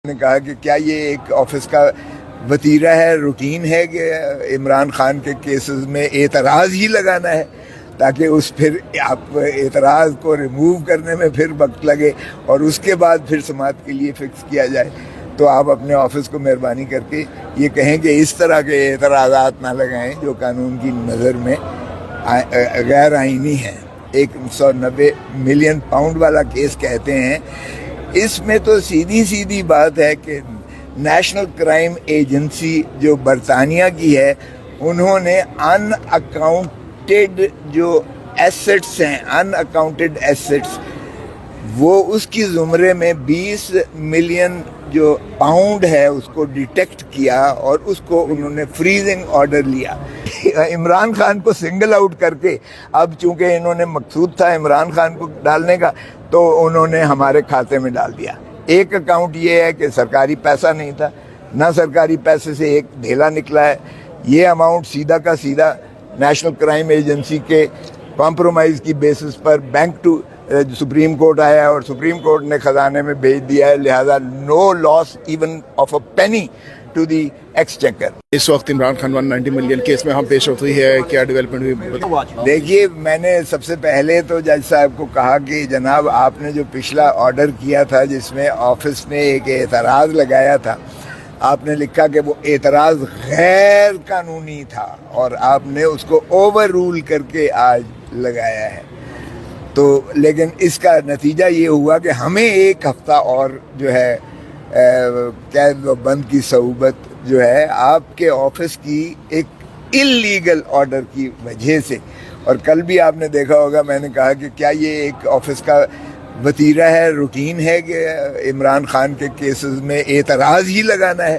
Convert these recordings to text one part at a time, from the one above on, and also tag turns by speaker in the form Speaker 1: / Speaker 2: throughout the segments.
Speaker 1: نے کہا کہ کیا یہ ایک آفس کا وتیرہ ہے، روٹین ہے کہ عمران خان کے کیسز میں اعتراض ہی لگانا ہے تاکہ اس پھر آپ اعتراض کو ریموو کرنے میں پھر وقت لگے اور اس کے بعد پھر سماعت کے لیے فکس کیا جائے. تو آپ اپنے آفس کو مہربانی کر کے یہ کہیں کہ اس طرح کے اعتراضات نہ لگائیں جو قانون کی نظر میں غیر آئینی ہیں. 190 ملین پاؤنڈ والا کیس کہتے ہیں. اس میں تو سیدھی بات ہے کہ نیشنل کرائم ایجنسی جو برطانیہ کی ہے، انہوں نے ان اکاؤنٹڈ جو ایسٹس ہیں، ان اکاؤنٹڈ ایسٹس، وہ اس کی زمرے میں 20 ملین جو پاؤنڈ ہے اس کو ڈیٹیکٹ کیا اور اس کو انہوں نے فریزنگ آرڈر لیا. عمران خان کو سنگل آؤٹ کر کے اب چونکہ انہوں نے مقصود تھا عمران خان کو ڈالنے کا تو انہوں نے ہمارے کھاتے میں ڈال دیا. ایک اکاؤنٹ یہ ہے کہ سرکاری پیسہ نہیں تھا، نہ سرکاری پیسے سے ایک ڈھیلا نکلا ہے. یہ اماؤنٹ سیدھا کا سیدھا نیشنل کرائم ایجنسی کے کمپرومائز کی بیسس پر بینک ٹو سپریم کورٹ آیا ہے اور سپریم کورٹ نے خزانے میں بھیج دیا ہے. لہذا no loss even of a penny to the exchequer.
Speaker 2: اس وقت عمران خان 190 ملین کیس میں ہم پیش رفت ہوئی ہے، کیا ڈیولپمنٹ ہوئی؟
Speaker 1: دیکھیے، میں نے سب سے پہلے تو جج صاحب کو کہا کہ جناب آپ نے جو پچھلا آرڈر کیا تھا جس میں آفس نے ایک اعتراض لگایا تھا، آپ نے لکھا کہ وہ اعتراض غیر قانونی تھا اور آپ نے اس کو اوور رول کر کے آج لگایا ہے. تو لیکن اس کا نتیجہ یہ ہوا کہ ہمیں ایک ہفتہ اور جو ہے قید و بند کی صعوبت جو ہے آپ کے آفس کی ایک اللیگل آرڈر کی وجہ سے. اور کل بھی آپ نے دیکھا ہوگا میں نے کہا کہ کیا یہ ایک آفس کا وتیرہ ہے، روٹین ہے کہ عمران خان کے کیسز میں اعتراض ہی لگانا ہے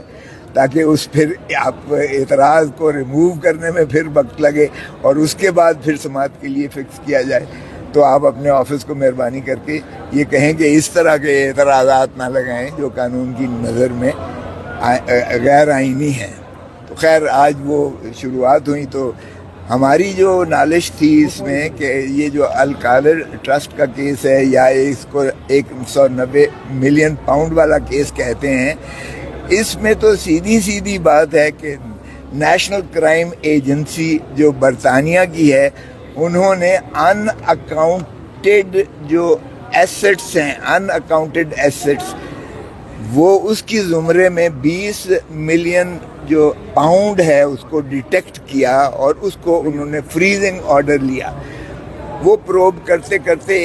Speaker 1: تاکہ اس پھر آپ اعتراض کو ریموو کرنے میں پھر وقت لگے اور اس کے بعد پھر سماعت کے لیے فکس کیا جائے. تو آپ اپنے آفس کو مہربانی کر کے یہ کہیں کہ اس طرح کے اعتراضات نہ لگائیں جو قانون کی نظر میں غیر آئینی ہیں. تو خیر آج وہ شروعات ہوئی تو ہماری جو نالش تھی اس میں کہ یہ جو الکالر ٹرسٹ کا کیس ہے یا اس کو 190 ملین پاؤنڈ والا کیس کہتے ہیں، اس میں تو سیدھی بات ہے کہ نیشنل کرائم ایجنسی جو برطانیہ کی ہے، انہوں نے ان اکاؤنٹڈ جو ایسٹس ہیں، ان اکاؤنٹڈ ایسٹس، وہ اس کی زمرے میں 20 ملین جو پاؤنڈ ہے اس کو ڈیٹیکٹ کیا اور اس کو انہوں نے فریزنگ آرڈر لیا. وہ پروب کرتے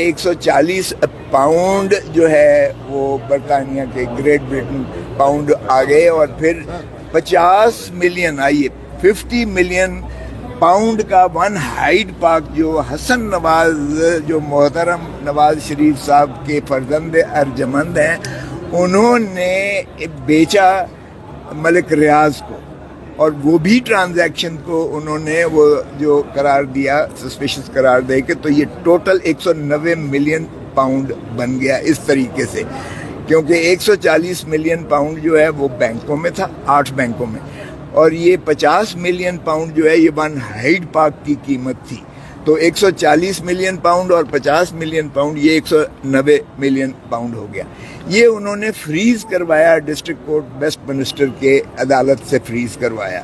Speaker 1: 140 پاؤنڈ جو ہے وہ برطانیہ کے گریٹ برٹن پاؤنڈ آ گئے اور پھر 50 ملین 50 ملین پاؤنڈ کا ون ہائیڈ پارک جو حسن نواز، جو محترم نواز شریف صاحب کے فرزند ارجمند ہیں، انہوں نے بیچا ملک ریاض کو اور وہ بھی ٹرانزیکشن کو انہوں نے وہ جو قرار دیا سسپیشس قرار دے کے، تو یہ ٹوٹل 190 ملین پاؤنڈ بن گیا اس طریقے سے. کیونکہ 140 ملین پاؤنڈ جو ہے وہ بینکوں میں تھا، 8 بینکوں میں، اور یہ 50 ملین پاؤنڈ جو ہے یہ ون ہائیڈ پارک کی قیمت تھی. تو 140 ملین پاؤنڈ اور 50 ملین پاؤنڈ یہ 190 ملین پاؤنڈ ہو گیا. یہ انہوں نے فریز کروایا، ڈسٹرکٹ کورٹ ویسٹ منسٹر کے عدالت سے فریز کروایا.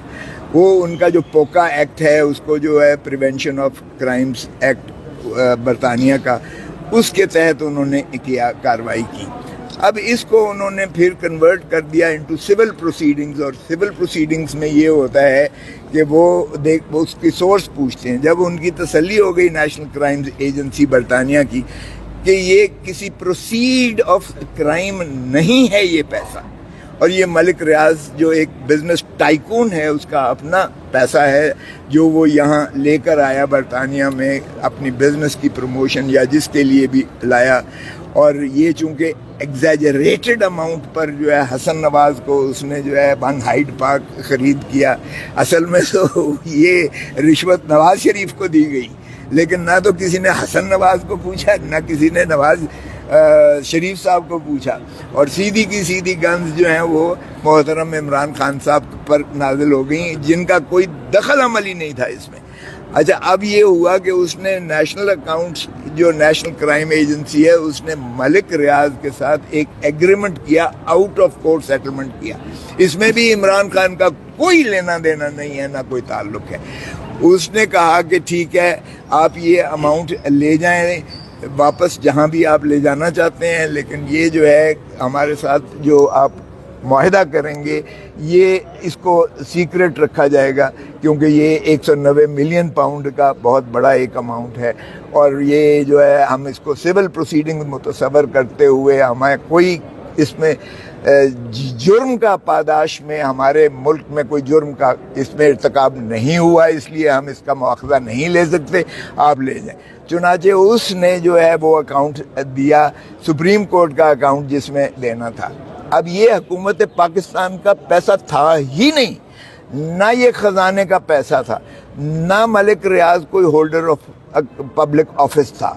Speaker 1: وہ ان کا جو پوکا ایکٹ ہے، اس کو جو ہے پریونشن آف کرائمز ایکٹ برطانیہ کا، اس کے تحت انہوں نے کیا کارروائی کی. اب اس کو انہوں نے پھر کنورٹ کر دیا انٹو سول پروسیڈنگز، اور سول پروسیڈنگز میں یہ ہوتا ہے کہ وہ اس کی سورس پوچھتے ہیں. جب ان کی تسلی ہو گئی نیشنل کرائمز ایجنسی برطانیہ کی کہ یہ کسی پروسیڈ آف کرائم نہیں ہے یہ پیسہ، اور یہ ملک ریاض جو ایک بزنس ٹائکون ہے اس کا اپنا پیسہ ہے جو وہ یہاں لے کر آیا برطانیہ میں اپنی بزنس کی پروموشن یا جس کے لیے بھی لایا، اور یہ چونکہ ایگزیجریٹڈ اماؤنٹ پر جو ہے حسن نواز کو اس نے جو ہے ون ہائیڈ پارک خرید کیا. اصل میں تو یہ رشوت نواز شریف کو دی گئی، لیکن نہ تو کسی نے حسن نواز کو پوچھا، نہ کسی نے نواز شریف صاحب کو پوچھا، اور سیدھی کی سیدھی گنز جو ہیں وہ محترم عمران خان صاحب پر نازل ہو گئیں جن کا کوئی دخل عملی نہیں تھا اس میں. اچھا اب یہ ہوا کہ اس نے نیشنل اکاؤنٹس جو نیشنل کرائم ایجنسی ہے اس نے ملک ریاض کے ساتھ ایک ایگریمنٹ کیا, آؤٹ آف کورٹ سیٹلمنٹ کیا. اس میں بھی عمران خان کا کوئی لینا دینا نہیں ہے, نہ کوئی تعلق ہے. اس نے کہا کہ ٹھیک ہے آپ یہ اماؤنٹ لے جائیں واپس جہاں بھی آپ لے جانا چاہتے ہیں, لیکن یہ جو ہے ہمارے ساتھ جو آپ معاہدہ کریں گے یہ اس کو سیکرٹ رکھا جائے گا, کیونکہ یہ 190 ملین پاؤنڈ کا بہت بڑا ایک اماؤنٹ ہے, اور یہ جو ہے ہم اس کو سول پروسیڈنگ متصور کرتے ہوئے ہمیں کوئی اس میں جرم کا پاداش میں ہمارے ملک میں کوئی جرم کا اس میں ارتکاب نہیں ہوا, اس لیے ہم اس کا مواخذہ نہیں لے سکتے, آپ لے جائیں. چنانچہ اس نے جو ہے وہ اکاؤنٹ دیا, سپریم کورٹ کا اکاؤنٹ جس میں دینا تھا. اب یہ حکومت پاکستان کا پیسہ تھا ہی نہیں, نہ یہ خزانے کا پیسہ تھا, نہ ملک ریاض کوئی ہولڈر آف پبلک آفس تھا,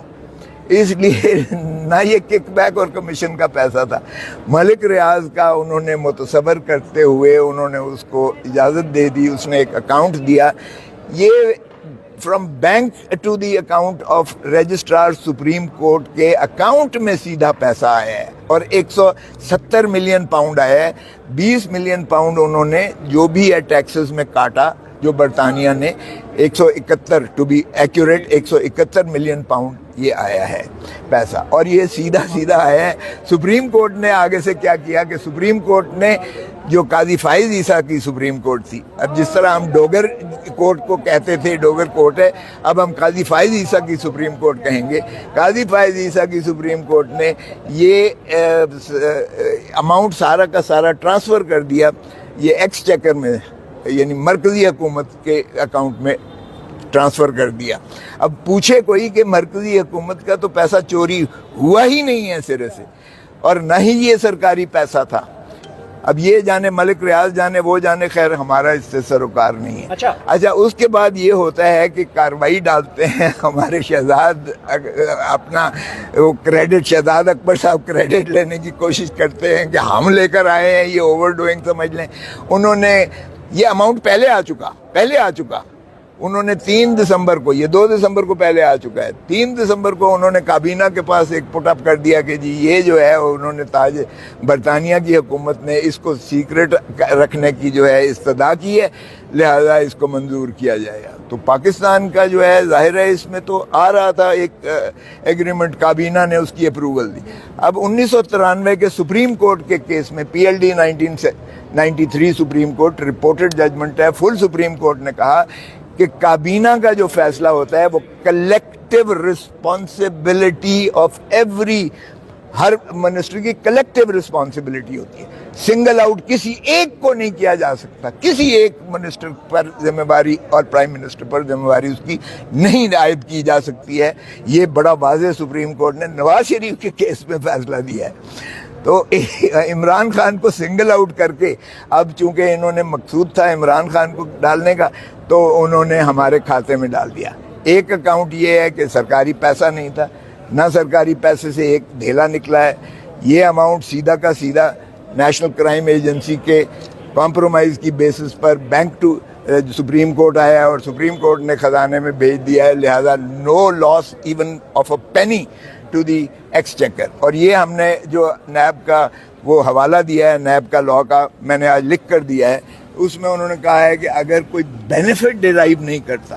Speaker 1: اس لیے نہ یہ کک بیک اور کمیشن کا پیسہ تھا. ملک ریاض کا انہوں نے متصور کرتے ہوئے انہوں نے اس کو اجازت دے دی, اس نے ایک اکاؤنٹ دیا. یہ from bank to the account of registrar Supreme Court کے اکاؤنٹ میں سیدھا پیسہ آیا ہے, اور 170 ملین پاؤنڈ آیا ہے. 20 ملین پاؤنڈ انہوں نے جو بھی ہے ٹیکسز میں کاٹا, جو برطانیہ نے 171 to be accurate 171 million pound یہ آیا ہے پیسہ, اور یہ سیدھا آیا ہے. سپریم کورٹ نے آگے سے کیا کیا کہ سپریم کورٹ نے جو قاضی فائز عیسیٰ کی سپریم کورٹ تھی, اب جس طرح ہم ڈوگر کورٹ کو کہتے تھے ڈوگر کورٹ ہے, اب ہم قاضی فائز عیسیٰ کی سپریم کورٹ کہیں گے. قاضی فائز عیسیٰ کی سپریم کورٹ نے یہ اماؤنٹ سارا کا سارا ٹرانسفر کر دیا یہ ایکس چیکر میں, یعنی مرکزی حکومت کے اکاؤنٹ میں ٹرانسفر کر دیا. اب پوچھے کوئی کہ مرکزی حکومت کا تو پیسہ چوری ہوا ہی نہیں ہے سرے سے, اور نہ ہی یہ سرکاری پیسہ تھا. اب یہ جانے ملک ریاض جانے وہ جانے, خیر ہمارا اس سے سروکار نہیں ہے. اچھا اس کے بعد یہ ہوتا ہے کہ کارروائی ڈالتے ہیں ہمارے شہزاد اپنا وہ کریڈٹ, شہزاد اکبر صاحب کریڈٹ لینے کی کوشش کرتے ہیں کہ ہم لے کر آئے ہیں, یہ اوور ڈوئنگ سمجھ لیں. انہوں نے یہ اماؤنٹ پہلے آ چکا انہوں نے 3 دسمبر کو, یہ 2 دسمبر کو پہلے آ چکا ہے, 3 دسمبر کو انہوں نے کابینہ کے پاس ایک پٹ اپ کر دیا کہ جی یہ جو ہے انہوں نے تاج برطانیہ کی حکومت نے اس کو سیکرٹ رکھنے کی جو ہے استدعا کی ہے, لہذا اس کو منظور کیا جائے گا. تو پاکستان کا جو ہے ظاہر ہے اس میں تو آ رہا تھا ایک ایگریمنٹ, کابینہ نے اس کی اپروول دی. اب 1993 کے سپریم کورٹ کے کیس میں PLD 1993 Supreme Court reported judgment ہے, فل سپریم کورٹ نے کہا کہ کابینہ کا جو فیصلہ ہوتا ہے وہ collective responsibility of every, Hare minister کی کلیکٹیو رسپانسبلٹی ہوتی ہے. سنگل آؤٹ کسی ایک کو نہیں کیا جا سکتا, کسی ایک منسٹر پر ذمہ داری اور پرائم منسٹر پر ذمہ داری اس کی نہیں عائد کی جا سکتی ہے. یہ بڑا واضح سپریم کورٹ نے نواز شریف کے کیس میں فیصلہ دیا ہے. تو عمران خان کو سنگل آؤٹ کر کے, اب چونکہ انہوں نے مقصود تھا عمران خان کو ڈالنے کا, تو انہوں نے ہمارے کھاتے میں ڈال دیا. ایک اکاؤنٹ یہ ہے کہ سرکاری پیسہ نہیں تھا, نہ سرکاری پیسے سے ایک ڈھیلا نکلا ہے. یہ اماؤنٹ سیدھا کا سیدھا نیشنل کرائم ایجنسی کے کمپرومائز کی بیسس پر بینک ٹو سپریم کورٹ آیا ہے, اور سپریم کورٹ نے خزانے میں بھیج دیا ہے. لہذا no loss even of a penny to the exchequer. اور یہ ہم نے جو نیب کا وہ حوالہ دیا ہے, نیب کا لاء کا میں نے آج لکھ کر دیا ہے, اس میں انہوں نے کہا ہے کہ اگر کوئی بینیفٹ ڈیرائیو نہیں کرتا